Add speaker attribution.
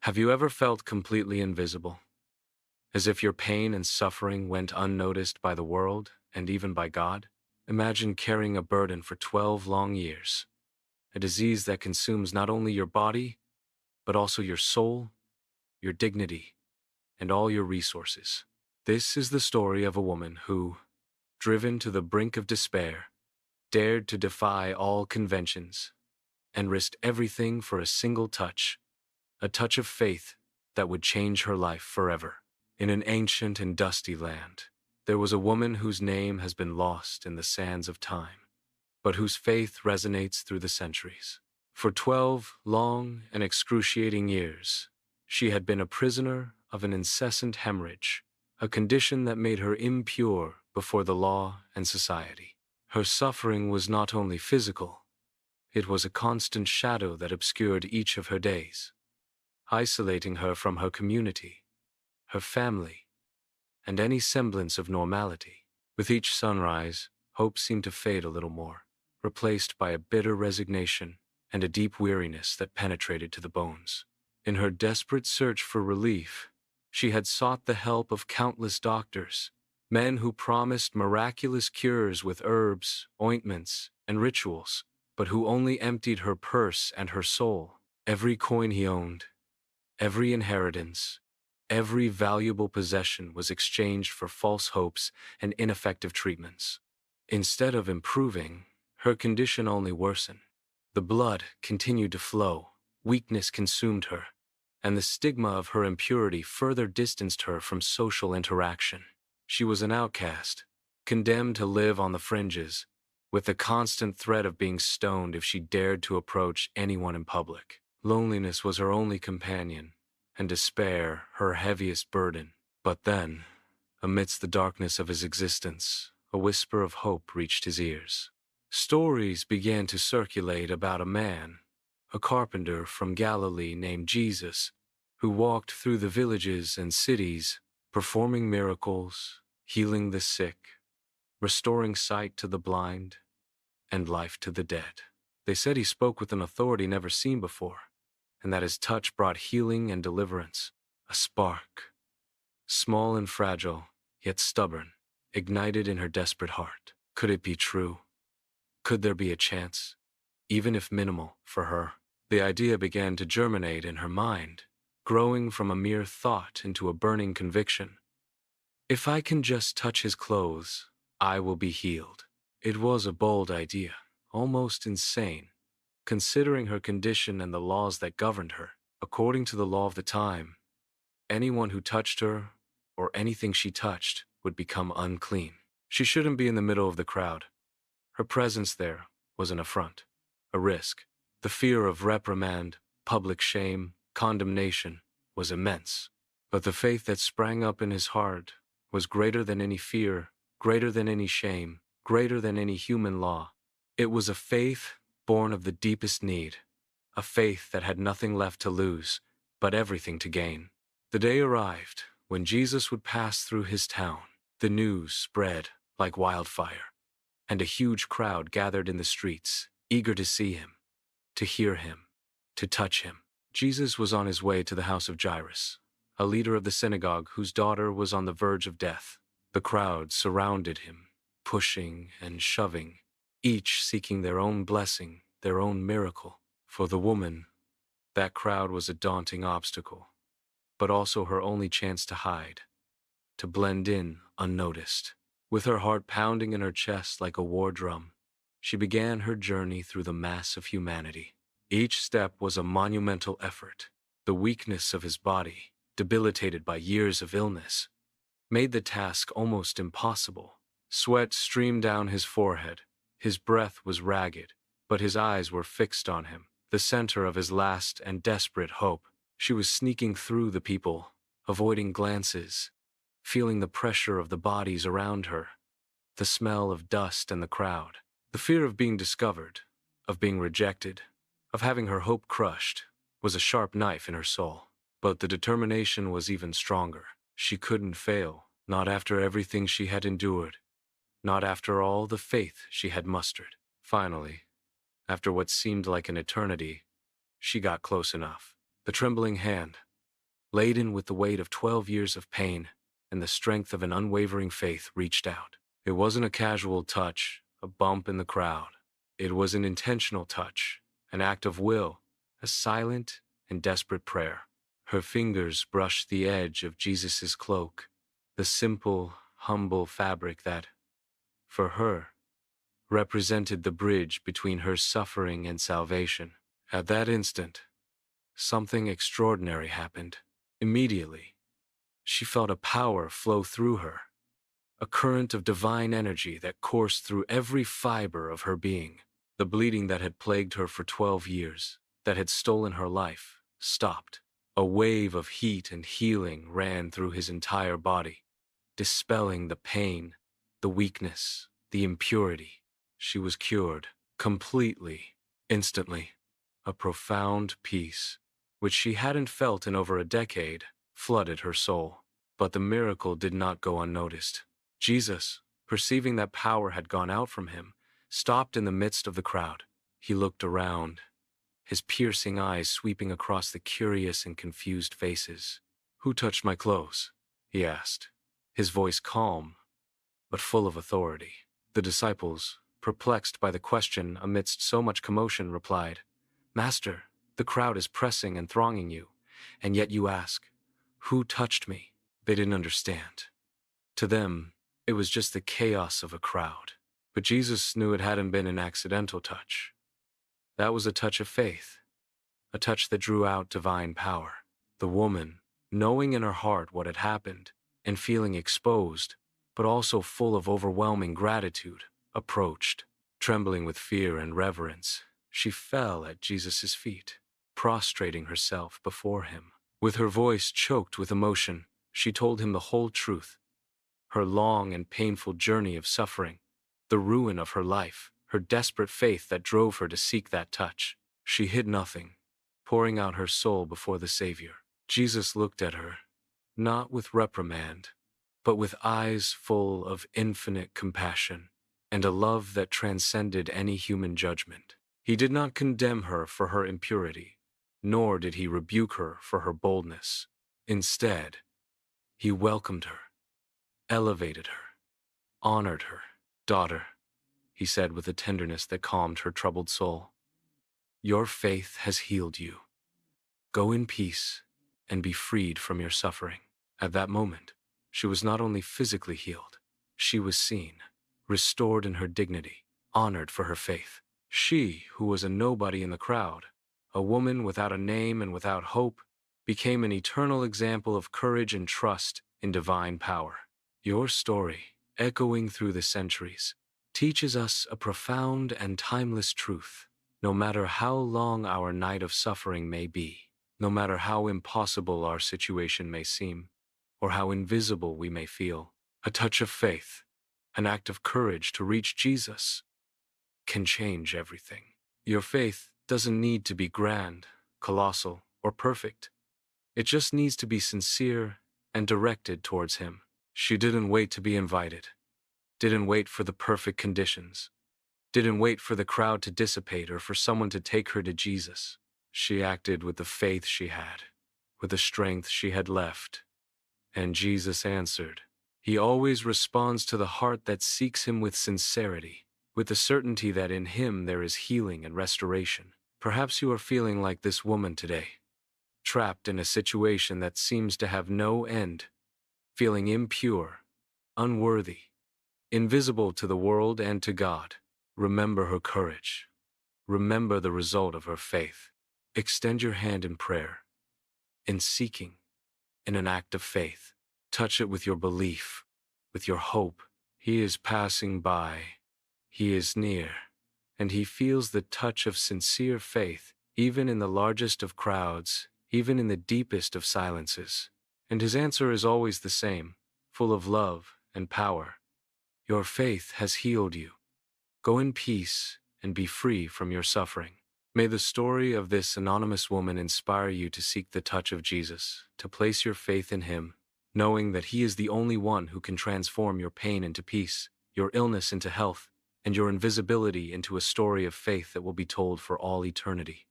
Speaker 1: Have you ever felt completely invisible, as if your pain and suffering went unnoticed by the world and even by God? Imagine carrying a burden for 12 long years, a disease that consumes not only your body, but also your soul, your dignity, and all your resources. This is the story of a woman who, driven to the brink of despair, dared to defy all conventions and risked everything for a single touch, a touch of faith that would change her life forever. In an ancient and dusty land, there was a woman whose name has been lost in the sands of time, but whose faith resonates through the centuries. For 12 long and excruciating years, she had been a prisoner of an incessant hemorrhage, a condition that made her impure before the law and society. Her suffering was not only physical, it was a constant shadow that obscured each of her days, isolating her from her community, her family, and any semblance of normality. With each sunrise, hope seemed to fade a little more, replaced by a bitter resignation and a deep weariness that penetrated to the bones. In her desperate search for relief, she had sought the help of countless doctors, men who promised miraculous cures with herbs, ointments, and rituals, but who only emptied her purse and her soul. Every coin he owned, every inheritance, every valuable possession was exchanged for false hopes and ineffective treatments. Instead of improving, her condition only worsened. The blood continued to flow, weakness consumed her, and the stigma of her impurity further distanced her from social interaction. She was an outcast, condemned to live on the fringes, with the constant threat of being stoned if she dared to approach anyone in public. Loneliness was her only companion, and despair her heaviest burden. But then, amidst the darkness of his existence, a whisper of hope reached his ears. Stories began to circulate about a man, a carpenter from Galilee named Jesus, who walked through the villages and cities, performing miracles, healing the sick, restoring sight to the blind, and life to the dead. They said he spoke with an authority never seen before, and that his touch brought healing and deliverance. A spark, small and fragile, yet stubborn, ignited in her desperate heart. Could it be true? Could there be a chance, even if minimal, for her? The idea began to germinate in her mind, growing from a mere thought into a burning conviction. If I can just touch his clothes, I will be healed. It was a bold idea, almost insane, considering her condition and the laws that governed her. According to the law of the time, anyone who touched her, or anything she touched, would become unclean. She shouldn't be in the middle of the crowd. Her presence there was an affront, a risk. The fear of reprimand, public shame, condemnation was immense. But the faith that sprang up in his heart was greater than any fear, greater than any shame, greater than any human law. It was a faith born of the deepest need, a faith that had nothing left to lose, but everything to gain. The day arrived when Jesus would pass through his town. The news spread like wildfire, and a huge crowd gathered in the streets, eager to see him, to hear him, to touch him. Jesus was on his way to the house of Jairus, a leader of the synagogue whose daughter was on the verge of death. The crowd surrounded him, pushing and shoving, each seeking their own blessing, their own miracle. For the woman, that crowd was a daunting obstacle, but also her only chance to hide, to blend in unnoticed. With her heart pounding in her chest like a war drum, she began her journey through the mass of humanity. Each step was a monumental effort. The weakness of his body, debilitated by years of illness, made the task almost impossible. Sweat streamed down his forehead, his breath was ragged, but his eyes were fixed on him, the center of his last and desperate hope. She was sneaking through the people, avoiding glances, feeling the pressure of the bodies around her, the smell of dust and the crowd. The fear of being discovered, of being rejected, of having her hope crushed, was a sharp knife in her soul. But the determination was even stronger. She couldn't fail, not after everything she had endured, not after all the faith she had mustered. Finally, after what seemed like an eternity, she got close enough. The trembling hand, laden with the weight of 12 years of pain and the strength of an unwavering faith, reached out. It wasn't a casual touch, a bump in the crowd. It was an intentional touch, an act of will, a silent and desperate prayer. Her fingers brushed the edge of Jesus' cloak, the simple, humble fabric that, for her, represented the bridge between her suffering and salvation. At that instant, something extraordinary happened. Immediately, she felt a power flow through her, a current of divine energy that coursed through every fiber of her being. The bleeding that had plagued her for 12 years, that had stolen her life, stopped. A wave of heat and healing ran through his entire body, dispelling the pain, the weakness, the impurity. She was cured, completely, instantly. A profound peace, which she hadn't felt in over a decade, flooded her soul. But the miracle did not go unnoticed. Jesus, perceiving that power had gone out from him, stopped in the midst of the crowd. He looked around, his piercing eyes sweeping across the curious and confused faces. "Who touched my clothes?" he asked, his voice calm, but full of authority. The disciples, perplexed by the question amidst so much commotion, replied, "Master, the crowd is pressing and thronging you, and yet you ask, 'Who touched me?'" They didn't understand. To them, it was just the chaos of a crowd. But Jesus knew it hadn't been an accidental touch. That was a touch of faith, a touch that drew out divine power. The woman, knowing in her heart what had happened, and feeling exposed, but also full of overwhelming gratitude, approached. Trembling with fear and reverence, she fell at Jesus' feet, prostrating herself before him. With her voice choked with emotion, she told him the whole truth, her long and painful journey of suffering, the ruin of her life, her desperate faith that drove her to seek that touch. She hid nothing, pouring out her soul before the Savior. Jesus looked at her, not with reprimand, but with eyes full of infinite compassion and a love that transcended any human judgment. He did not condemn her for her impurity, nor did he rebuke her for her boldness. Instead, he welcomed her, elevated her, honored her. "Daughter," he said with a tenderness that calmed her troubled soul, "your faith has healed you. Go in peace and be freed from your suffering." At that moment, she was not only physically healed, she was seen, restored in her dignity, honored for her faith. She, who was a nobody in the crowd, a woman without a name and without hope, became an eternal example of courage and trust in divine power. Your story, echoing through the centuries, teaches us a profound and timeless truth. No matter how long our night of suffering may be, no matter how impossible our situation may seem, or how invisible we may feel, a touch of faith, an act of courage to reach Jesus, can change everything. Your faith doesn't need to be grand, colossal, or perfect. It just needs to be sincere and directed towards Him. She didn't wait to be invited, didn't wait for the perfect conditions, didn't wait for the crowd to dissipate or for someone to take her to Jesus. She acted with the faith she had, with the strength she had left, and Jesus answered. He always responds to the heart that seeks Him with sincerity, with the certainty that in Him there is healing and restoration. Perhaps you are feeling like this woman today, trapped in a situation that seems to have no end, feeling impure, unworthy, invisible to the world and to God. Remember her courage. Remember the result of her faith. Extend your hand in prayer, in seeking, in an act of faith. Touch it with your belief, with your hope. He is passing by. He is near, and He feels the touch of sincere faith, even in the largest of crowds, even in the deepest of silences. And His answer is always the same, full of love and power. Your faith has healed you. Go in peace and be free from your suffering. May the story of this anonymous woman inspire you to seek the touch of Jesus, to place your faith in Him, knowing that He is the only one who can transform your pain into peace, your illness into health, and your invisibility into a story of faith that will be told for all eternity.